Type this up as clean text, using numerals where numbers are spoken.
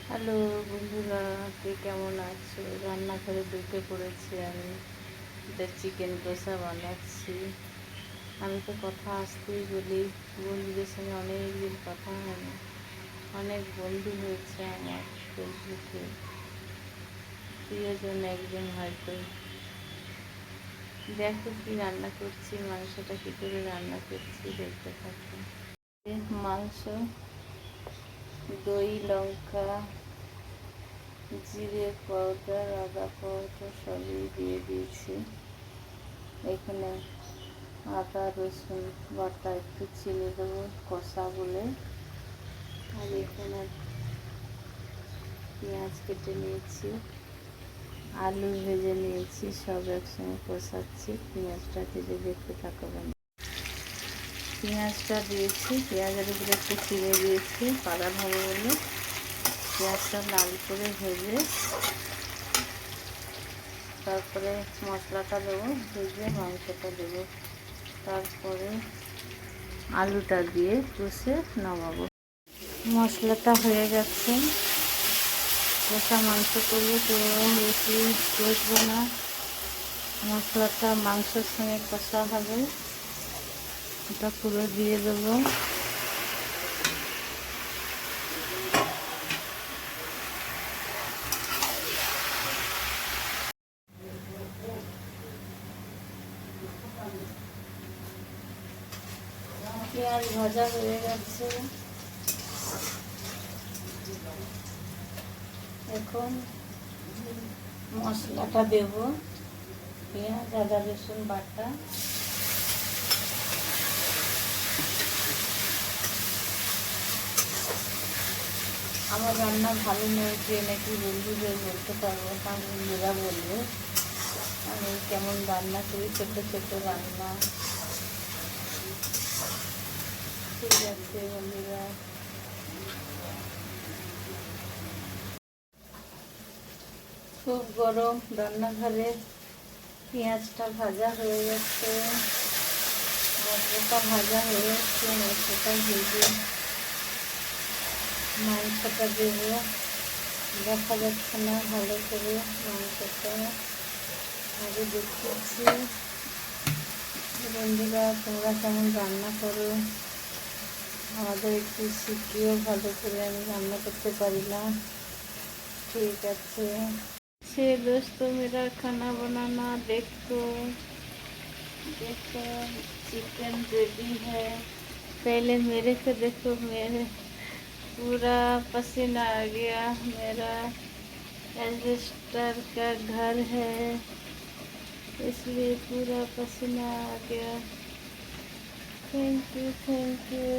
Hello বন্ধুরা, কে কেমন আছো? রান্নাঘরে ঢুকে পড়েছি আমি। এটা চিকেন কষা বানাচ্ছি। আমি তো কথা আসতেই বলি, বন্ধুদের সঙ্গে অনেক দিন কথা হয় না। অনেক বন্ধু হয়েছে আমার ফেসবুকে, প্রিয়জন একজন হয়তো। দেখো কি রান্না করছি, মাংসটা কী করে রান্না করছি দেখতে থাকো। মাংস, দই, লঙ্কা, জিরে পাউডার, আদা পাউডার সবই দিয়ে দিয়েছি। এখানে আদা রসুন বাটা একটু চিনি দেবো কষা বলে। আর এখানে পেঁয়াজ কেটে নিয়েছি, আলু ভেজে নিয়েছি, সব একসঙ্গে কষাচ্ছি। পেঁয়াজটা দিয়ে দেখতে থাকবেন। পেঁয়াজটা দিয়েছি, পেঁয়াজের উপরে একটু চিড়ে দিয়েছি কালার হবে বলে। পেঁয়াজটা লাল করে ভেজে তারপরে মশলাটা দেবো, ভেজে মাংসটা দেবো, তারপরে আলুটা দিয়ে কষে নামাবো। মশলাটা হয়ে গেছে। কষা মাংস করলে তো বেশি কষবো না, মশলাটা মাংসের সঙ্গে কষা হবে। ওটা পুরো দিয়ে দেবো। পেঁয়াজ ভাজা হয়ে গেছে। এখন মশলাটা দেব, পেঁয়াজ আদা রসুন বাটা, আমার রান্না ভালো নয় যে নাকি বন্ধুদের বলতে পারবো না, বন্ধুরা বলবো আমি কেমন রান্না করি, ছোটো ছোটো রান্না। ঠিক আছে বন্ধুরা। খুব গরম রান্নাঘরে। পেঁয়াজটা ভাজা হয়ে গেছে, মশলাটা ভাজা হয়ে গেছে। মশলাটা ভেজে মাংসটা দেবো। দেখা যাচ্ছে না ভালো করে মাংসটা, আগে দেখিয়েছি। বন্ধুরা, তোমরা কেমন রান্না করো আমাদের একটু শিখিও, ভালো করে আমি রান্না করতে পারি না। ঠিক আছে। সে दोस्तों मेरा खाना बनाना देखो देखो, चिकन रेडी है। पहले मेरे को देखो, मेरे पूरा पसीना आ गया। मेरा एल्वेस्टर का घर है, इसलिए पूरा पसीना आ गया। Thank you thank you.